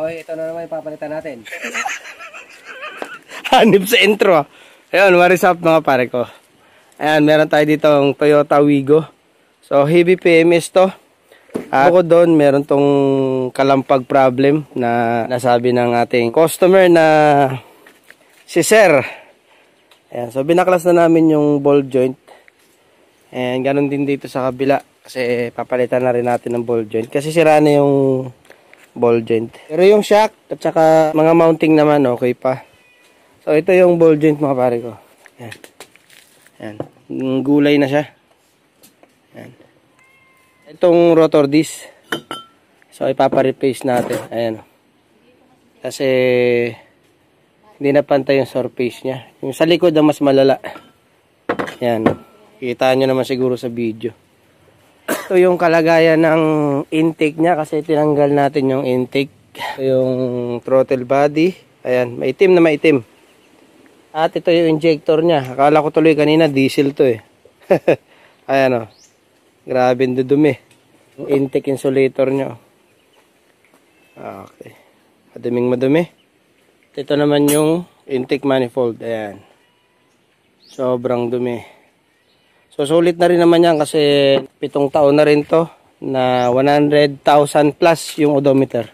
Okay, ito na naman yung papalitan natin. Hanip sa intro. Ayun, what is up mga pare ko. Ayan, meron tayo dito ang Toyota Wigo. So, heavy PMS to. At ako doon, meron tong kalampag problem na nasabi ng ating customer na si Sir. Ayan, so binaklas na namin yung ball joint. And ganun din dito sa kabila. Kasi papalitan na rin natin ng ball joint. Kasi sira na yung ball joint. Pero yung shock at saka mga mounting naman okay pa. So ito yung ball joint mga pare ko. Ayan. Ayan. Gulay na siya. Ayan. Itong rotor disc. So ipapa-replace natin. Ayan. Kasi hindi na pantay yung surface niya. Yung sa likod ang mas malala. Ayan. Kita nyo naman siguro sa video. Ito yung kalagayan ng intake niya kasi tinanggal natin yung intake. Ito yung throttle body. Ayan, maitim na maitim. At ito yung injector niya. Akala ko tuloy kanina diesel to eh. Ayan o. Grabe dudumi. Yung intake insulator niya. Okay. Maduming madumi. Ito naman yung intake manifold. Ayan. Sobrang dumi. So sulit na rin naman yan kasi 7 taon na rin to na 100,000 plus yung odometer.